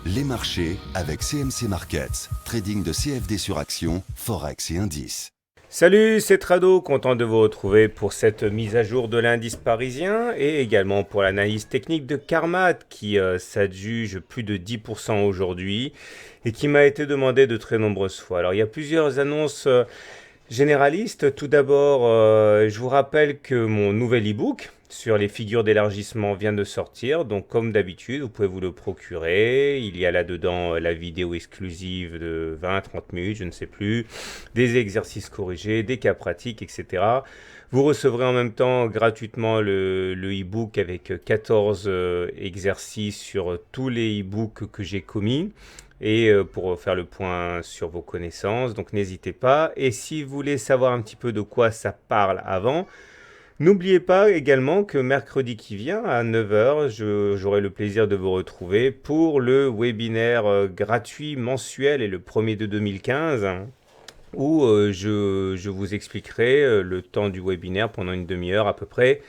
Les marchés avec CMC Markets, trading de CFD sur action, Forex et indices. Salut, c'est Trado, content de vous retrouver pour cette mise à jour de l'indice parisien et également pour l'analyse technique de Carmat qui s'adjuge plus de 10% aujourd'hui et qui m'a été demandé de très nombreuses fois. Alors il y a plusieurs annonces généralistes. Tout d'abord, je vous rappelle que mon nouvel e-book sur les figures d'élargissement vient de sortir. Donc comme d'habitude, vous pouvez vous le procurer. Il y a là-dedans la vidéo exclusive de 20-30 minutes, je ne sais plus, des exercices corrigés, des cas pratiques, etc. Vous recevrez en même temps gratuitement le e-book avec 14 exercices sur tous les e-books que j'ai commis et pour faire le point sur vos connaissances. Donc n'hésitez pas. Et si vous voulez savoir un petit peu de quoi ça parle avant, n'oubliez pas également que mercredi qui vient à 9 heures, j'aurai le plaisir de vous retrouver pour le webinaire gratuit mensuel et le premier de 2015 où je vous expliquerai le temps du webinaire pendant une demi-heure à peu près,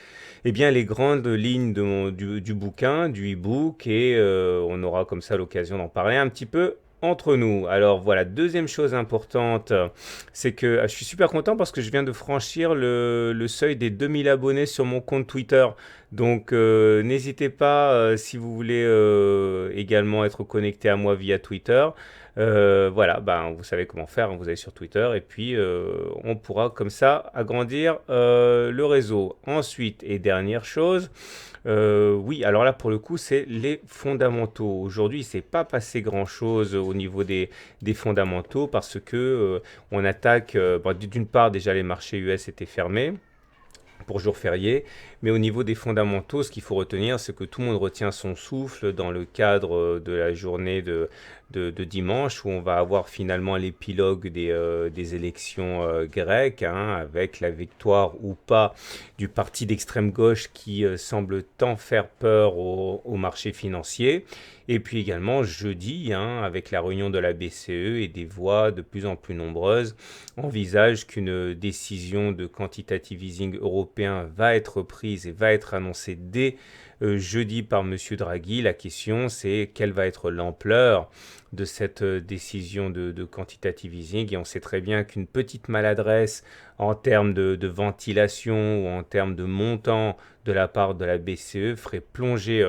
eh bien, les grandes lignes du bouquin, du e-book, et on aura comme ça l'occasion d'en parler un petit peu entre nous. Alors voilà, deuxième chose importante, c'est que je suis super content parce que je viens de franchir le seuil des 2000 abonnés sur mon compte Twitter. Donc n'hésitez pas si vous voulez également être connecté à moi via Twitter. Voilà, ben, vous savez comment faire, hein, vous allez sur Twitter et puis on pourra comme ça agrandir le réseau. Ensuite, et dernière chose, oui, alors là pour le coup c'est les fondamentaux. Aujourd'hui il ne s'est pas passé grand chose au niveau des fondamentaux parce que on attaque, bon, d'une part déjà les marchés US étaient fermés pour jour férié, mais au niveau des fondamentaux, ce qu'il faut retenir, c'est que tout le monde retient son souffle dans le cadre de la journée de dimanche, où on va avoir finalement l'épilogue des élections grecques, hein, avec la victoire ou pas du parti d'extrême gauche qui semble tant faire peur au marché financier. Et puis également jeudi, hein, avec la réunion de la BCE et des voix de plus en plus nombreuses, envisage qu'une décision de quantitative easing européen va être prise et va être annoncée dès jeudi par M. Draghi. La question, c'est quelle va être l'ampleur de cette décision de quantitative easing. Et on sait très bien qu'une petite maladresse en termes de ventilation ou en termes de montant de la part de la BCE ferait plonger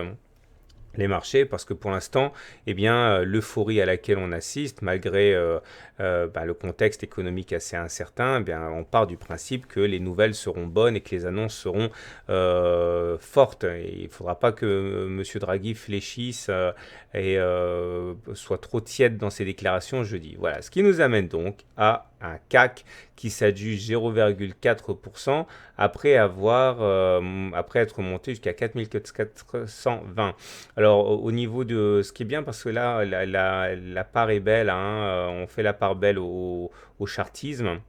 les marchés parce que pour l'instant, eh bien, l'euphorie à laquelle on assiste, malgré le contexte économique assez incertain, eh bien, on part du principe que les nouvelles seront bonnes et que les annonces seront fortes. Et il ne faudra pas que M. Draghi fléchisse et soit trop tiède dans ses déclarations jeudi. Voilà, ce qui nous amène donc à un CAC qui s'adjuge 0,4% après être monté jusqu'à 4420. Alors au niveau de ce qui est bien parce que là la part est belle, hein, on fait la part belle au chartisme.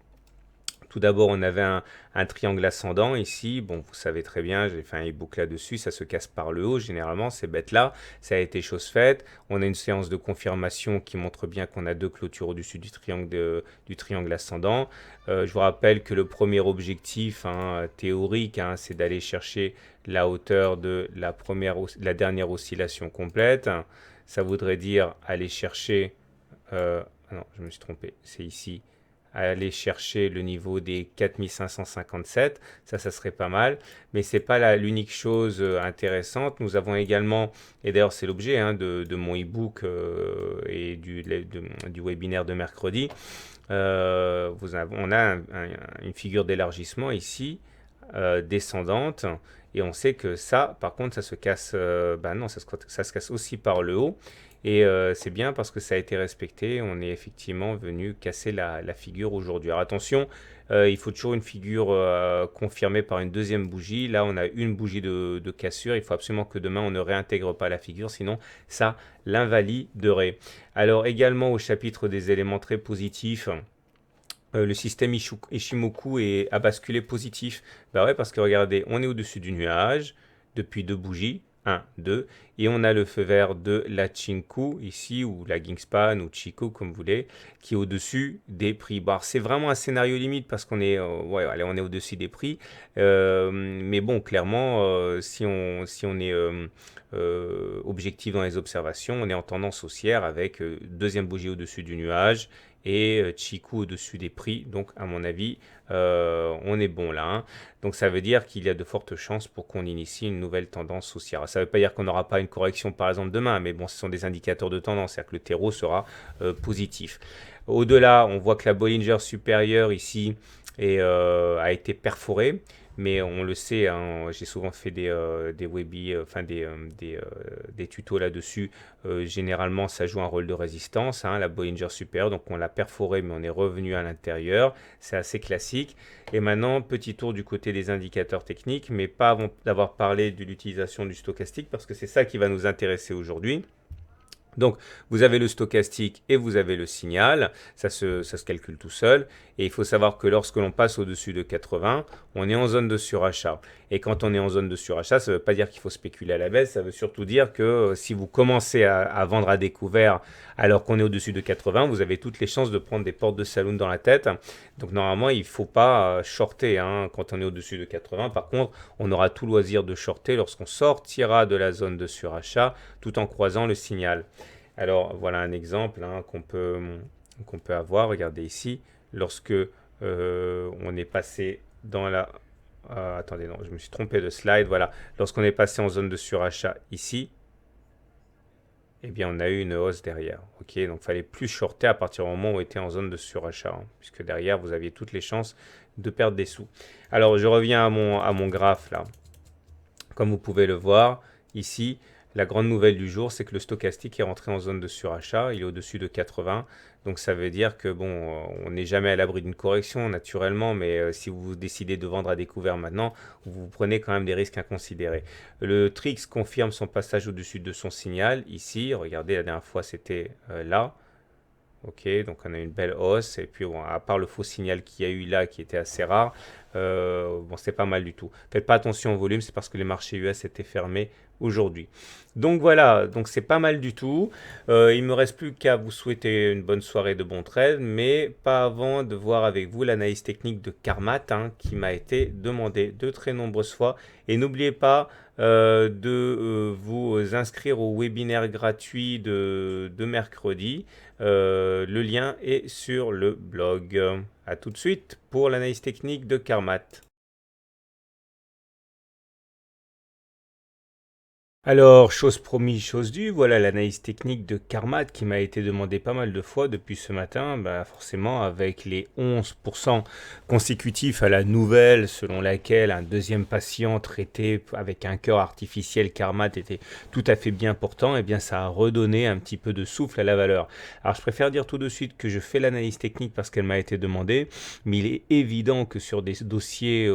Tout d'abord, on avait un triangle ascendant ici. Bon, vous savez très bien, j'ai fait un e-book là-dessus. Ça se casse par le haut, généralement, ces bêtes-là. Ça a été chose faite. On a une séance de confirmation qui montre bien qu'on a deux clôtures au-dessus du triangle ascendant. Je vous rappelle que le premier objectif, hein, théorique, hein, c'est d'aller chercher la hauteur de la dernière oscillation complète. Ça voudrait dire aller chercher... non, je me suis trompé. C'est ici aller chercher le niveau des 4557, ça serait pas mal, mais c'est pas l'unique chose intéressante. Nous avons également, et d'ailleurs c'est l'objet, hein, de mon e-book et du webinaire de mercredi, on a une figure d'élargissement ici, descendante, et on sait que ça, par contre, ça se casse, non, ça se casse aussi par le haut. Et c'est bien parce que ça a été respecté. On est effectivement venu casser la figure aujourd'hui. Alors attention, il faut toujours une figure confirmée par une deuxième bougie. Là, on a une bougie de cassure. Il faut absolument que demain, on ne réintègre pas la figure. Sinon, ça l'invaliderait. Alors également au chapitre des éléments très positifs, le système Ishimoku a basculé positif. Bah ouais, parce que regardez, on est au-dessus du nuage depuis deux bougies. 1, 2, et on a le feu vert de la Chinku ici, ou la Kingspan, ou Chico, comme vous voulez, qui est au-dessus des prix. Bon, c'est vraiment un scénario limite parce qu'on est, on est au-dessus des prix, mais bon, clairement, si on est objectif dans les observations, on est en tendance haussière avec deuxième bougie au-dessus du nuage et Chikou au-dessus des prix. Donc à mon avis, on est bon là. Hein. Donc ça veut dire qu'il y a de fortes chances pour qu'on initie une nouvelle tendance haussière. Ça ne veut pas dire qu'on n'aura pas une correction par exemple demain, mais bon, ce sont des indicateurs de tendance, c'est-à-dire que le terreau sera positif. Au-delà, on voit que la Bollinger supérieure ici a été perforée. Mais on le sait, hein, j'ai souvent fait des des tutos là-dessus. Généralement, ça joue un rôle de résistance, hein, la Bollinger supérieure. Donc on l'a perforé, mais on est revenu à l'intérieur. C'est assez classique. Et maintenant, petit tour du côté des indicateurs techniques, mais pas avant d'avoir parlé de l'utilisation du stochastique, parce que c'est ça qui va nous intéresser aujourd'hui. Donc, vous avez le stochastique et vous avez le signal, ça se calcule tout seul. Et il faut savoir que lorsque l'on passe au-dessus de 80, on est en zone de surachat. Et quand on est en zone de surachat, ça ne veut pas dire qu'il faut spéculer à la baisse, ça veut surtout dire que si vous commencez à vendre à découvert alors qu'on est au-dessus de 80, vous avez toutes les chances de prendre des portes de saloon dans la tête. Donc normalement, il ne faut pas shorter hein, quand on est au-dessus de 80. Par contre, on aura tout loisir de shorter lorsqu'on sortira de la zone de surachat tout en croisant le signal. Alors voilà un exemple hein, qu'on peut avoir. Regardez ici, lorsque on est passé dans la... attendez, non, je me suis trompé de slide. Voilà, lorsqu'on est passé en zone de surachat ici, eh bien on a eu une hausse derrière. Ok, donc il fallait plus shorter à partir du moment où on était en zone de surachat, hein, puisque derrière vous aviez toutes les chances de perdre des sous. Alors je reviens à mon graphe là. Comme vous pouvez le voir ici, la grande nouvelle du jour, c'est que le stochastique est rentré en zone de surachat, il est au-dessus de 80. Donc ça veut dire que bon, on n'est jamais à l'abri d'une correction naturellement, mais si vous décidez de vendre à découvert maintenant, vous prenez quand même des risques inconsidérés. Le Trix confirme son passage au-dessus de son signal ici. Regardez, la dernière fois c'était là. Ok, donc on a une belle hausse, et puis bon, à part le faux signal qu'il y a eu là, qui était assez rare, bon, c'est pas mal du tout. Faites pas attention au volume, c'est parce que les marchés US étaient fermés aujourd'hui. Donc voilà, donc c'est pas mal du tout. Il me reste plus qu'à vous souhaiter une bonne soirée de bon trade, mais pas avant de voir avec vous l'analyse technique de Karmat, hein, qui m'a été demandée de très nombreuses fois. Et n'oubliez pas de vous inscrire au webinaire gratuit de mercredi. Le lien est sur le blog. A tout de suite pour l'analyse technique de Karmat. Alors, chose promise, chose due, voilà l'analyse technique de Karmat qui m'a été demandée pas mal de fois depuis ce matin, forcément avec les 11% consécutifs à la nouvelle selon laquelle un deuxième patient traité avec un cœur artificiel Karmat était tout à fait bien portant, et bien ça a redonné un petit peu de souffle à la valeur. Alors je préfère dire tout de suite que je fais l'analyse technique parce qu'elle m'a été demandée, mais il est évident que sur des dossiers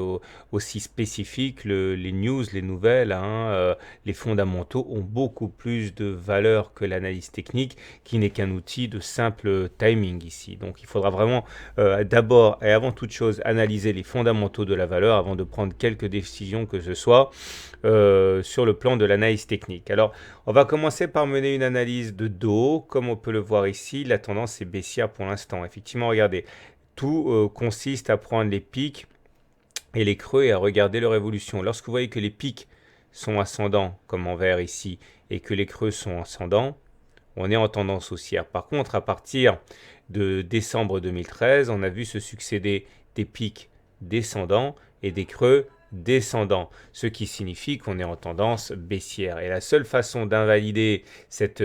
aussi spécifiques, les news, les nouvelles, hein, les fondamentaux ont beaucoup plus de valeur que l'analyse technique qui n'est qu'un outil de simple timing ici. Donc il faudra vraiment d'abord et avant toute chose analyser les fondamentaux de la valeur avant de prendre quelques décisions que ce soit sur le plan de l'analyse technique. Alors on va commencer par mener une analyse de dos. Comme on peut le voir ici, la tendance est baissière pour l'instant. Effectivement, regardez, tout consiste à prendre les pics et les creux et à regarder leur évolution. Lorsque vous voyez que les pics sont ascendants, comme en vert ici, et que les creux sont ascendants, on est en tendance haussière. Par contre, à partir de décembre 2013, on a vu se succéder des pics descendants et des creux descendants, ce qui signifie qu'on est en tendance baissière. Et la seule façon d'invalider cette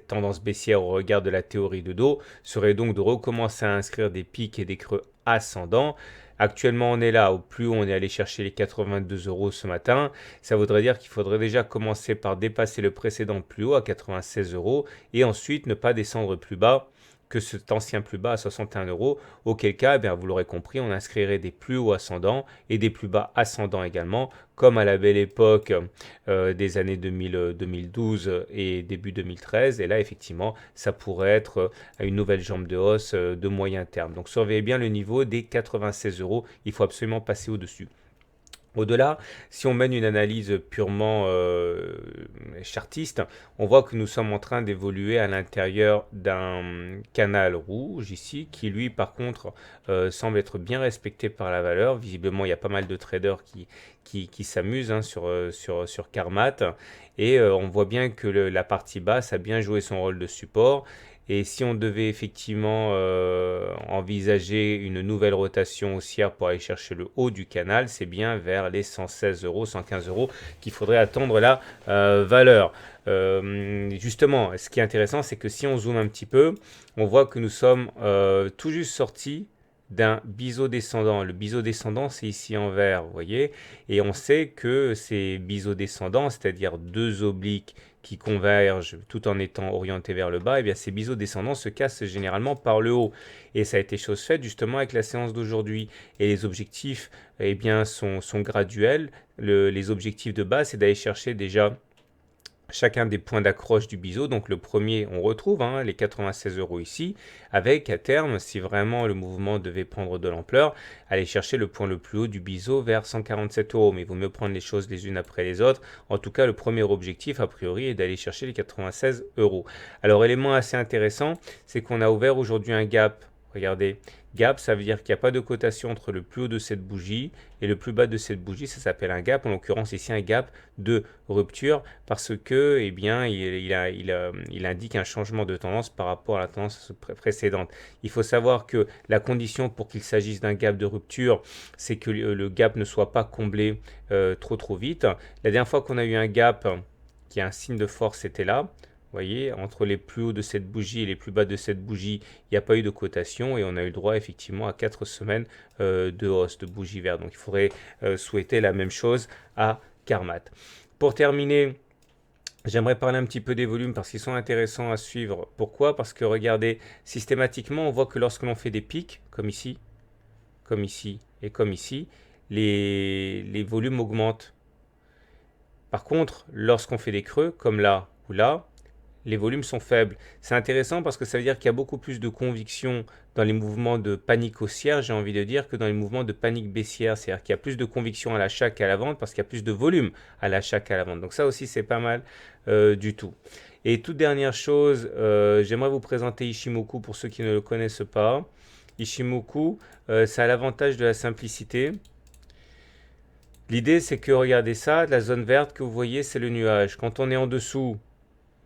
tendance baissière au regard de la théorie de dos serait donc de recommencer à inscrire des pics et des creux ascendants. Actuellement, on est là, au plus haut, on est allé chercher les 82 € ce matin. Ça voudrait dire qu'il faudrait déjà commencer par dépasser le précédent plus haut à 96 € et ensuite ne pas descendre plus bas que cet ancien plus bas à 61 €, auquel cas, vous l'aurez compris, on inscrirait des plus hauts ascendants et des plus bas ascendants également, comme à la belle époque des années 2012 et début 2013. Et là, effectivement, ça pourrait être une nouvelle jambe de hausse de moyen terme. Donc, surveillez bien le niveau des 96 €. Il faut absolument passer au-dessus. Au-delà, si on mène une analyse purement chartiste, on voit que nous sommes en train d'évoluer à l'intérieur d'un canal rouge ici, qui lui par contre semble être bien respecté par la valeur. Visiblement, il y a pas mal de traders qui s'amusent hein, sur Karmat, et on voit bien que la partie basse a bien joué son rôle de support. Et si on devait effectivement envisager une nouvelle rotation haussière pour aller chercher le haut du canal, c'est bien vers les 116 euros, 115 euros qu'il faudrait attendre la valeur. Justement, ce qui est intéressant, c'est que si on zoome un petit peu, on voit que nous sommes tout juste sortis d'un biseau descendant. Le biseau descendant, c'est ici en vert, vous voyez, et on sait que ces biseaux descendants, c'est-à-dire deux obliques qui convergent tout en étant orientés vers le bas, et bien ces biseaux descendants se cassent généralement par le haut. Et ça a été chose faite justement avec la séance d'aujourd'hui. Et les objectifs eh bien, sont graduels. Les objectifs de base, c'est d'aller chercher déjà chacun des points d'accroche du biseau. Donc le premier, on retrouve hein, les 96 euros ici, avec à terme, si vraiment le mouvement devait prendre de l'ampleur, aller chercher le point le plus haut du biseau vers 147 euros. Mais il vaut mieux prendre les choses les unes après les autres. En tout cas, le premier objectif, a priori, est d'aller chercher les 96 euros. Alors, élément assez intéressant, c'est qu'on a ouvert aujourd'hui un gap. Regardez, gap, ça veut dire qu'il n'y a pas de cotation entre le plus haut de cette bougie et le plus bas de cette bougie. Ça s'appelle un gap. En l'occurrence, ici, un gap de rupture parce que, eh bien, il indique un changement de tendance par rapport à la tendance précédente. Il faut savoir que la condition pour qu'il s'agisse d'un gap de rupture, c'est que le gap ne soit pas comblé trop vite. La dernière fois qu'on a eu un gap qui a un signe de force, c'était là. Vous voyez, entre les plus hauts de cette bougie et les plus bas de cette bougie, il n'y a pas eu de cotation et on a eu le droit effectivement à 4 semaines de hausse de bougie verte. Donc il faudrait souhaiter la même chose à Karmat. Pour terminer, j'aimerais parler un petit peu des volumes parce qu'ils sont intéressants à suivre. Pourquoi? Parce que regardez, systématiquement, on voit que lorsque l'on fait des pics, comme ici et comme ici, les volumes augmentent. Par contre, lorsqu'on fait des creux, comme là ou là, les volumes sont faibles. C'est intéressant parce que ça veut dire qu'il y a beaucoup plus de conviction dans les mouvements de panique haussière, j'ai envie de dire, que dans les mouvements de panique baissière. C'est-à-dire qu'il y a plus de conviction à l'achat qu'à la vente parce qu'il y a plus de volume à l'achat qu'à la vente. Donc ça aussi, c'est pas mal du tout. Et toute dernière chose, j'aimerais vous présenter Ichimoku pour ceux qui ne le connaissent pas. Ichimoku, ça a l'avantage de la simplicité. L'idée, c'est que, regardez ça, la zone verte que vous voyez, c'est le nuage. Quand on est en dessous,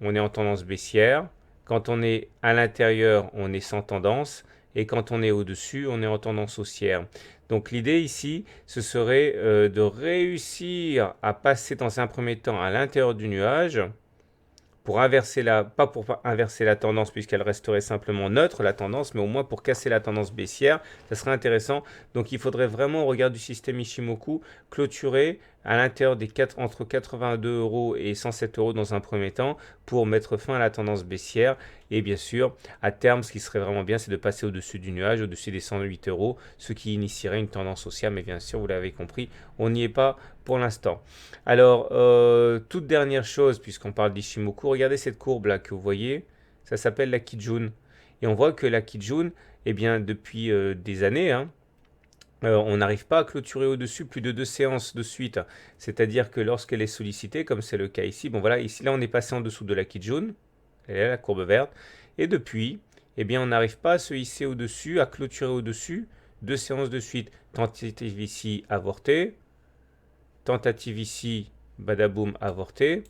on est en tendance baissière. Quand on est à l'intérieur, on est sans tendance. Et quand on est au-dessus, on est en tendance haussière. Donc l'idée ici, ce serait de réussir à passer dans un premier temps à l'intérieur du nuage pour inverser pas pour inverser la tendance puisqu'elle resterait simplement neutre, la tendance, mais au moins pour casser la tendance baissière, ça serait intéressant. Donc il faudrait vraiment, au regard du système Ichimoku, clôturer à l'intérieur des entre 82 euros et 107 euros dans un premier temps pour mettre fin à la tendance baissière. Et bien sûr, à terme, ce qui serait vraiment bien, c'est de passer au-dessus du nuage, au-dessus des 108 euros, ce qui initierait une tendance haussière. Mais bien sûr, vous l'avez compris, on n'y est pas pour l'instant. Alors, toute dernière chose, puisqu'on parle d'Ichimoku, regardez cette courbe-là que vous voyez, ça s'appelle la Kijun. Et on voit que la Kijun, eh bien, depuis des années, hein, on n'arrive pas à clôturer au-dessus plus de 2 séances de suite. C'est-à-dire que lorsqu'elle est sollicitée, comme c'est le cas ici, bon voilà, ici là on est passé en dessous de la Kijun, elle est là, la courbe verte, et depuis, eh bien on n'arrive pas à se hisser au-dessus, à clôturer au-dessus, 2 séances de suite. Tentative ici, avortée, tentative ici, badaboum, avortée,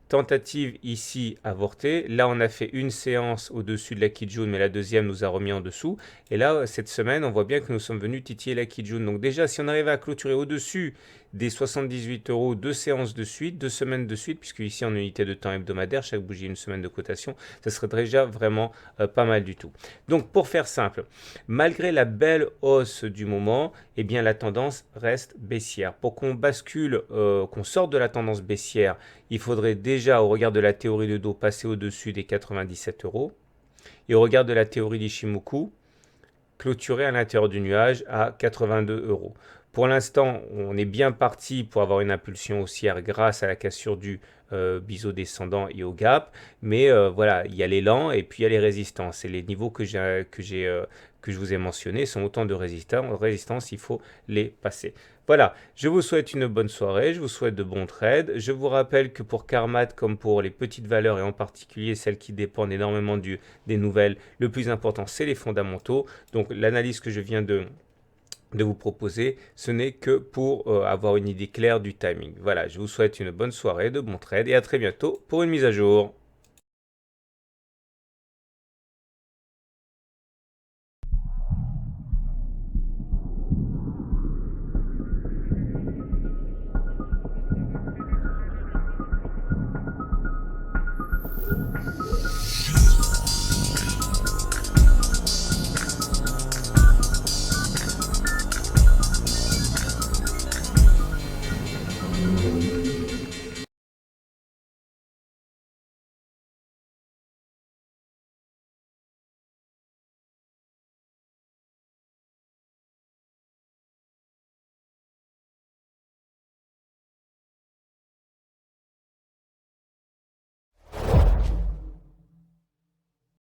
tentative ici avortée. Là, on a fait une séance au-dessus de la Kijun, mais la deuxième nous a remis en dessous. Et là, cette semaine, on voit bien que nous sommes venus titiller la Kijun. Donc déjà, si on arrive à clôturer au-dessus des 78 euros, 2 séances de suite, 2 semaines de suite, puisque ici en unité de temps hebdomadaire, chaque bougie une semaine de cotation, ça serait déjà vraiment pas mal du tout. Donc pour faire simple, malgré la belle hausse du moment, eh bien la tendance reste baissière. Pour qu'on bascule, qu'on sorte de la tendance baissière, il faudrait déjà, au regard de la théorie de dos, passer au-dessus des 97 euros. Et au regard de la théorie d'Ichimoku, clôturer à l'intérieur du nuage à 82 euros. Pour l'instant, on est bien parti pour avoir une impulsion haussière grâce à la cassure du biseau descendant et au gap. Mais voilà, il y a l'élan et puis il y a les résistances. C'est les niveaux que que je vous ai mentionnés sont autant de résistance, il faut les passer. Voilà, je vous souhaite une bonne soirée, je vous souhaite de bons trades. Je vous rappelle que pour Karmat, comme pour les petites valeurs et en particulier celles qui dépendent énormément des nouvelles, le plus important c'est les fondamentaux. Donc l'analyse que je viens de vous proposer, ce n'est que pour avoir une idée claire du timing. Voilà, je vous souhaite une bonne soirée, de bons trades et à très bientôt pour une mise à jour.